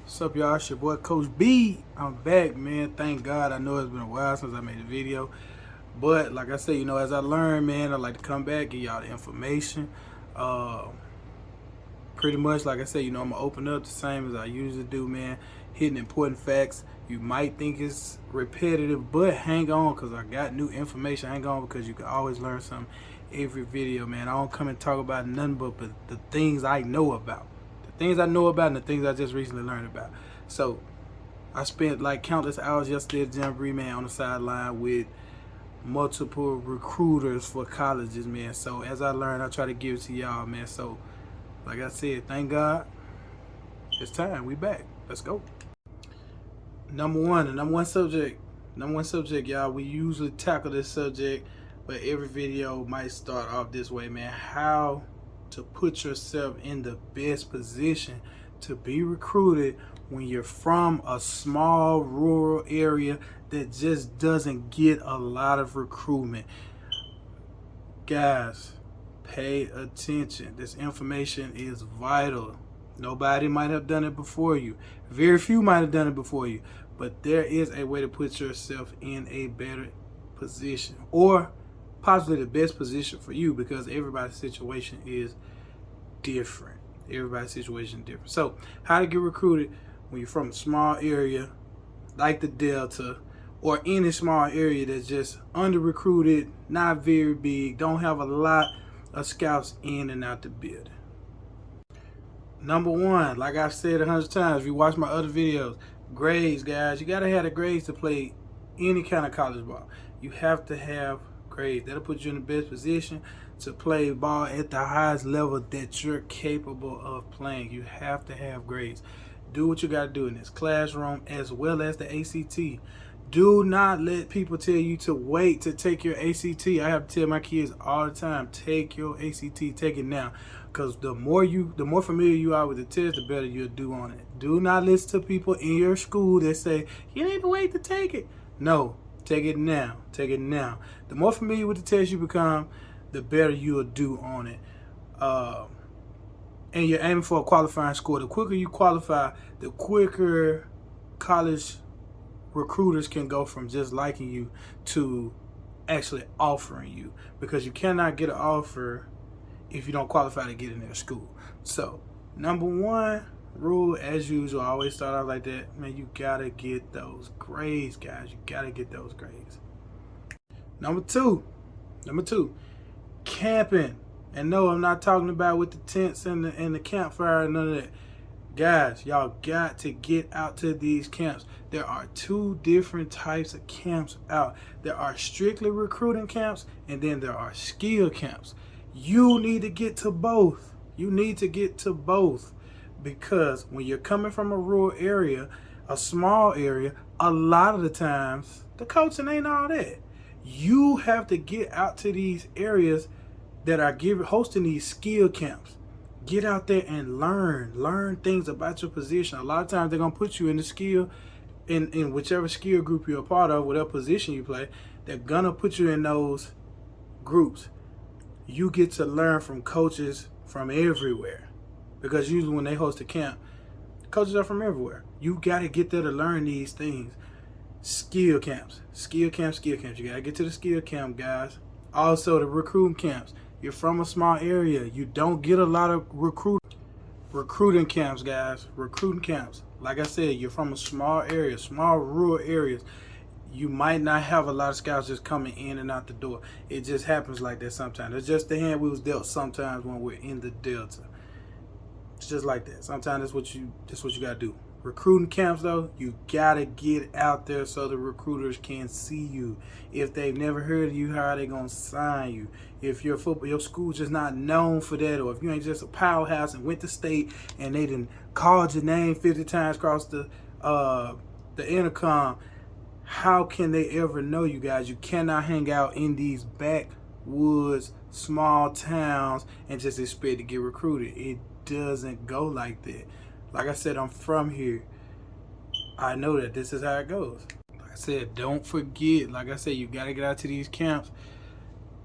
What's up, y'all? It's your boy Coach B. I'm back, man. Thank God. I know it's been a while since I made a video, but like I said, as I learn, man, I like to come back, give y'all the information. Uh, Pretty much, like I said, I'm gonna open up the same as I usually do, man. Hitting important facts. You might think it's repetitive, but hang on, cause I got new information. Hang on, because you can always learn something every video, man. I don't come and talk about nothing but the things I know about. The things I know about and the things I just recently learned about. So I spent like countless hours yesterday at Jamboree, man, on the sideline with multiple recruiters for colleges, man. So as I learned, I try to give it to y'all, man. So like I said, thank God, it's time. We back. Let's go. The number one subject, y'all. We usually tackle this subject, but every video might start off this way, man. How to put yourself in the best position to be recruited when you're from a small rural area that just doesn't get a lot of recruitment. Guys, pay attention. This information is vital. Nobody might have done it before you. Very few might have done it before you. But there is a way to put yourself in a better position, or possibly the best position for you, because everybody's situation is different. So, how to get recruited when you're from a small area like the Delta, or any small area that's just under recruited, not very big, don't have a lot of scouts in and out the building. Number one, like I've said 100 times, if you watch my other videos, grades, guys. You gotta have the grades to play any kind of college ball. You have to have grades. That'll put you in the best position to play ball at the highest level that you're capable of playing. You have to have grades. Do what you gotta do in this classroom as well as the ACT. Do not let people tell you to wait to take your ACT. I have to tell my kids all the time, take your ACT, take it now. Because the more familiar you are with the test, the better you'll do on it. Do not listen to people in your school that say, you need to wait to take it. No, take it now. Take it now. The more familiar with the test you become, the better you'll do on it. And you're aiming for a qualifying score. The quicker you qualify, the quicker college recruiters can go from just liking you to actually offering you, because you cannot get an offer if you don't qualify to get in their school. So, number one rule, as usual, I always start out like that, man. You gotta get those grades, guys. You gotta get those grades. Number two, camping. And no, I'm not talking about with the tents and the campfire and none of that. Guys, y'all got to get out to these camps. There are two different types of camps out. There are strictly recruiting camps, and then there are skill camps. You need to get to both. Because when you're coming from a rural area, a small area, a lot of the times, the coaching ain't all that. You have to get out to these areas that are hosting these skill camps. Get out there and learn things about your position. A lot of times they're gonna put you in the skill, in whichever skill group you're a part of, whatever position you play. They're gonna put you in those groups. You get to learn from coaches from everywhere, because usually when they host a camp, coaches are from everywhere. You gotta get there to learn these things. Skill camps. You gotta get to the skill camp, guys. Also the recruiting camps. You're from a small area, you don't get a lot of recruiting camps, guys. Recruiting camps. Like I said, you're from a small area, small rural areas. You might not have a lot of scouts just coming in and out the door. It just happens like that sometimes. It's just the hand we was dealt sometimes when we're in the Delta. It's just like that. Sometimes that's what you gotta do. Recruiting camps, though, you gotta get out there so the recruiters can see you. If they've never heard of you, how are they gonna sign you? If your school's just not known for that, or if you ain't just a powerhouse and went to state and they done called your name 50 times across the intercom, how can they ever know you, guys? You cannot hang out in these backwoods, small towns and just expect to get recruited. It doesn't go like that. Like I said, I'm from here. I know that this is how it goes. Like I said, don't forget, like I said, you got to get out to these camps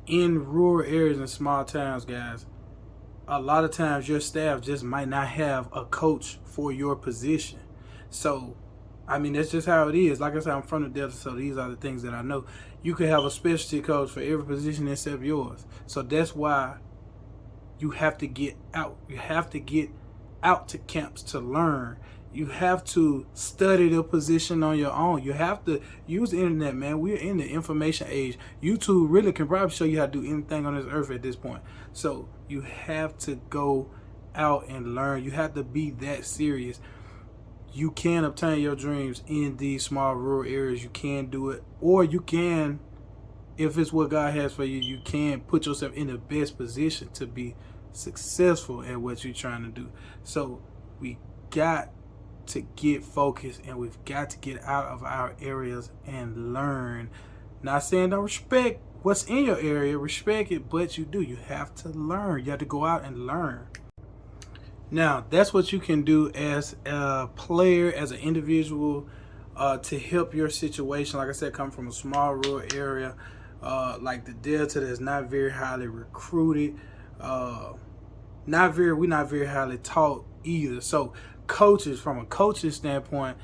in rural areas and small towns, guys. A lot of times your staff just might not have a coach for your position. So, I mean, that's just how it is. Like I said, I'm from the Delta, so these are the things that I know. You could have a specialty coach for every position except yours. So that's why you have to get out. You have to get out to camps to learn. You have to study the position on your own. You have to use the internet, man. We're in the information age. YouTube really can probably show you how to do anything on this earth at this point. So you have to go out and learn. You have to be that serious. You can obtain your dreams in these small rural areas. You can do it. Or you can, if it's what God has for you, you can put yourself in the best position to be successful at what you're trying to do. So we got to get focused, and we've got to get out of our areas and learn. Not saying don't respect what's in your area, respect it, but you do. You have to learn. You have to go out and learn. Now, that's what you can do as a player, as an individual, to help your situation. Like I said, come from a small rural area like the Delta that's not very highly recruited. We're not very highly taught either. So coaches, from a coaching standpoint,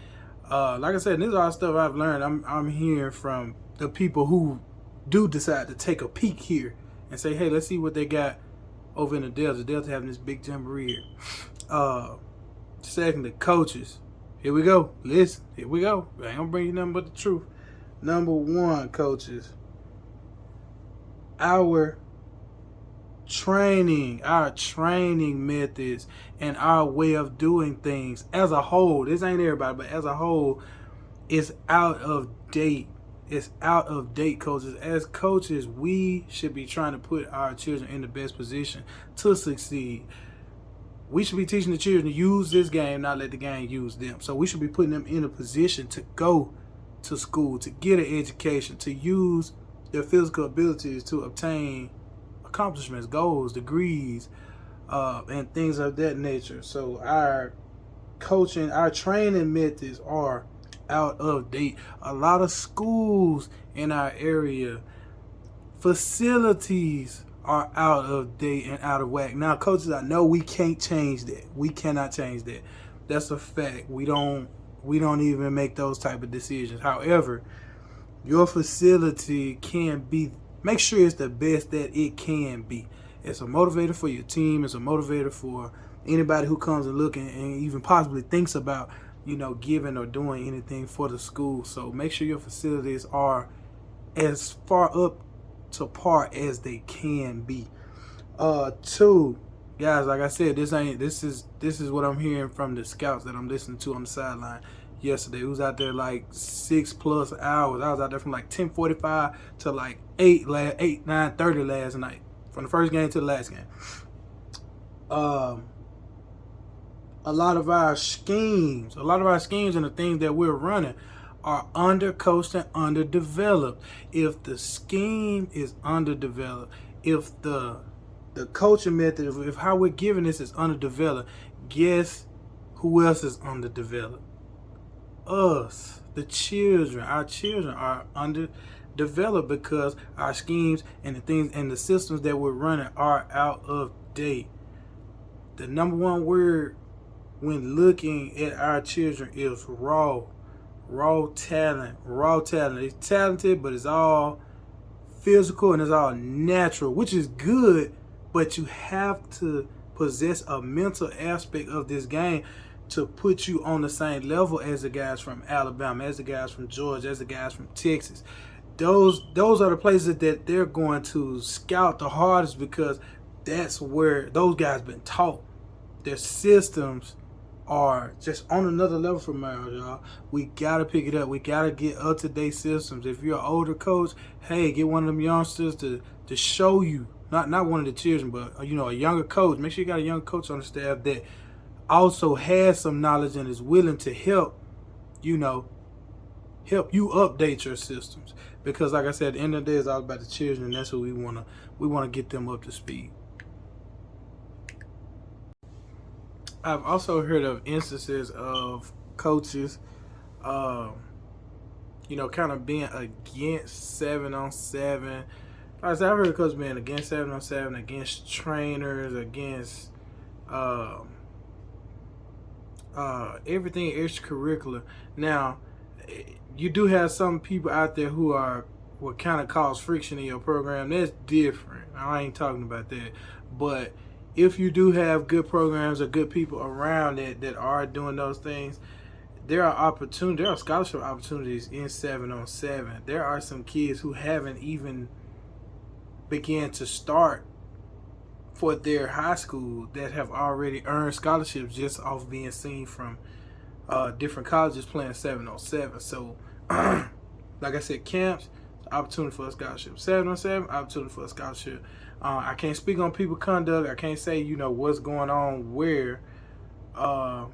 like I said, this is all stuff I've learned. I'm hearing from the people who do decide to take a peek here and say, hey, let's see what they got over in the Delta. The Delta having this big jamboree here. Second, the coaches. Here we go. Listen, here we go. I ain't gonna bring you nothing but the truth. Number one, coaches, our training methods and our way of doing things as a whole, this ain't everybody, but as a whole, is out of date. It's out of date, coaches. As coaches, we should be trying to put our children in the best position to succeed. We should be teaching the children to use this game, not let the game use them. So we should be putting them in a position to go to school, to get an education, to use their physical abilities to obtain accomplishments, goals, degrees, and things of that nature. So our coaching, our training methods are out of date. A lot of schools in our area, facilities are out of date and out of whack. Now, coaches, I know we can't change that. We cannot change that. That's a fact. We don't even make those type of decisions. However, your facility can be, make sure it's the best that it can be. It's a motivator for your team. It's a motivator for anybody who comes and looking and even possibly thinks about, giving or doing anything for the school. So make sure your facilities are as far up to par as they can be. Two, guys, like I said, this is what I'm hearing from the scouts that I'm listening to on the sideline yesterday. Who was out there like 6+ hours. I was out there from like 10:45 to like 9:30 last night, from the first game to the last game. A lot of our schemes and the things that we're running are undercoached and underdeveloped. If the scheme is underdeveloped, if the coaching method, if how we're giving this is underdeveloped, guess who else is underdeveloped? Us, the children. Our children are underdeveloped because our schemes and the things and the systems that we're running are out of date. The number one word when looking at our children is raw talent. It's talented, but it's all physical and it's all natural, which is good, but you have to possess a mental aspect of this game to put you on the same level as the guys from Alabama, as the guys from Georgia, as the guys from Texas. Those are the places that they're going to scout the hardest, because that's where those guys been taught. Their systems are just on another level from ours, y'all. We gotta pick it up. We gotta get up-to-date systems. If you're an older coach, hey, get one of them youngsters to show you, not one of the children, but a younger coach. Make sure you got a young coach on the staff that also has some knowledge and is willing to help you update your systems. Because like I said, at the end of the day, it's all about the children, and that's what we wanna get them up to speed. I've also heard of instances of coaches, kind of being against 7-on-7. I've heard of coaches being against 7-on-7, against trainers, against everything extracurricular. Now, you do have some people out there who are what kind of cause friction in your program. That's different. I ain't talking about that. But if you do have good programs or good people around that are doing those things, there are scholarship opportunities in 7-on-7. There are some kids who haven't even began to start for their high school that have already earned scholarships just off being seen from different colleges playing 7-on-7. So, like I said, camps, opportunity for a scholarship. 7-on-7, opportunity for a scholarship. I can't speak on people conduct. I can't say, what's going on where,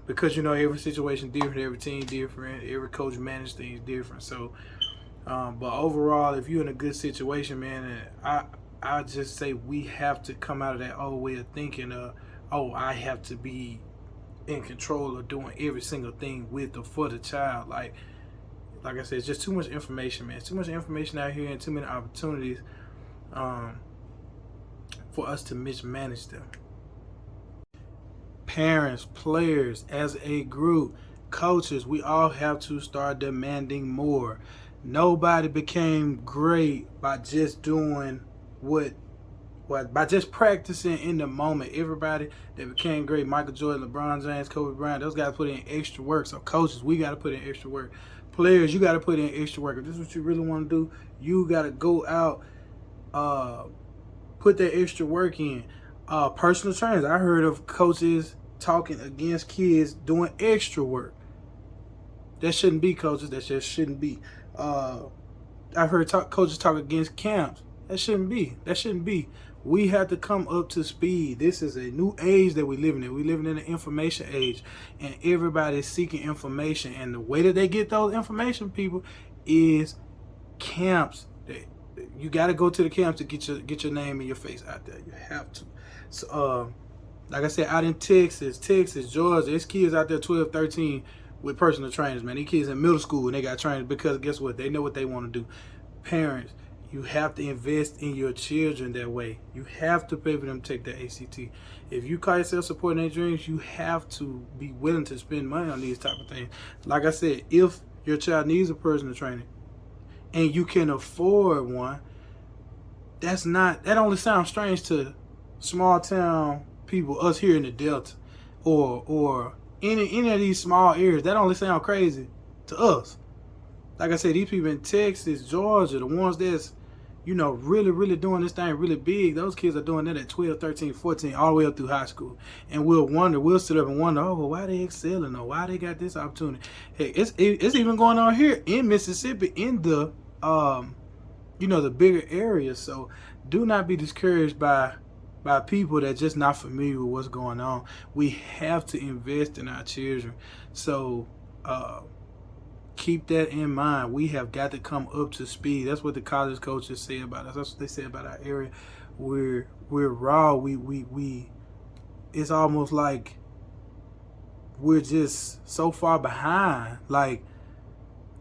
because, every situation different, every team different, every coach manages things different. So, but overall, if you're in a good situation, man, I just say we have to come out of that old way of thinking I have to be in control of doing every single thing with or for the child. Like I said, it's just too much information, man. It's too much information out here and too many opportunities for us to mismanage them. Parents, players, as a group, coaches, we all have to start demanding more. Nobody became great by just doing by just practicing in the moment. Everybody that became great, Michael Jordan, LeBron James, Kobe Bryant, those guys put in extra work. So coaches, we got to put in extra work. Players, you got to put in extra work. If this is what you really want to do, you got to go out, put that extra work in. Personal trainers, I heard of coaches talking against kids doing extra work. That shouldn't be, coaches. That just shouldn't be. I've heard coaches talk against camps. That shouldn't be. That shouldn't be. We have to come up to speed. This is a new age that we're living in. We're living in an information age, and everybody's seeking information. And the way that they get those information, people, is camps. You got to go to the camps to get your name and your face out there. You have to. So, like I said, out in Texas, Georgia, there's kids out there 12, 13 with personal trainers, man. These kids in middle school and they got trainers because guess what? They know what they want to do. Parents, you have to invest in your children that way. You have to pay for them to take the ACT. If you call yourself supporting their dreams, you have to be willing to spend money on these type of things. Like I said, if your child needs a personal trainer and you can afford one, that only sounds strange to small town people, us here in the Delta, or any of these small areas. That only sound crazy to us. Like I said, these people in Texas, Georgia, the ones that's, really, really doing this thing really big, those kids are doing that at 12, 13, 14, all the way up through high school. And we'll sit up and wonder, why they excelling, or why they got this opportunity. Hey, it's even going on here in Mississippi in the, the bigger areas. So do not be discouraged by people that just not familiar with what's going on. We have to invest in our children. So keep that in mind. We have got to come up to speed. That's what the college coaches say about us. That's what they say about our area. We're raw. We it's almost like we're just so far behind. Like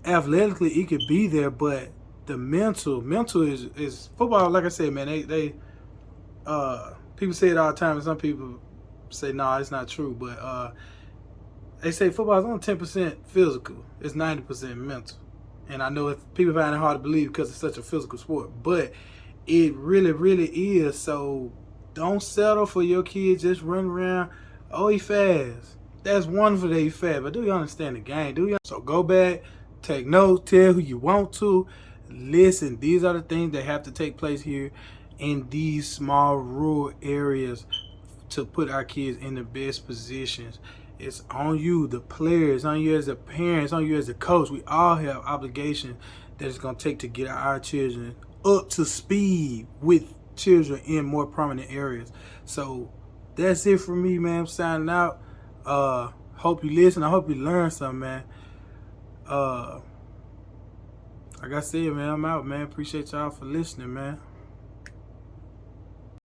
athletically it could be there, but the mental is football. Like I said, man, they people say it all the time, and some people say, no, it's not true. But they say football is only 10% physical. It's 90% mental. And I know if people find it hard to believe because it's such a physical sport, but it really, really is. So don't settle for your kid just running around. Oh, he fast. That's wonderful that he fast, but do you understand the game? So go back, take notes, tell who you want to. Listen, these are the things that have to take place here in these small rural areas to put our kids in the best positions. It's on you, the players, on you as a parent, it's on you as a coach. We all have obligations that it's going to take to get our children up to speed with children in more prominent areas. So that's it for me, man. I'm signing out. Hope you listen. I hope you learn something, man. Like I said, man, I'm out, man. Appreciate y'all for listening, man.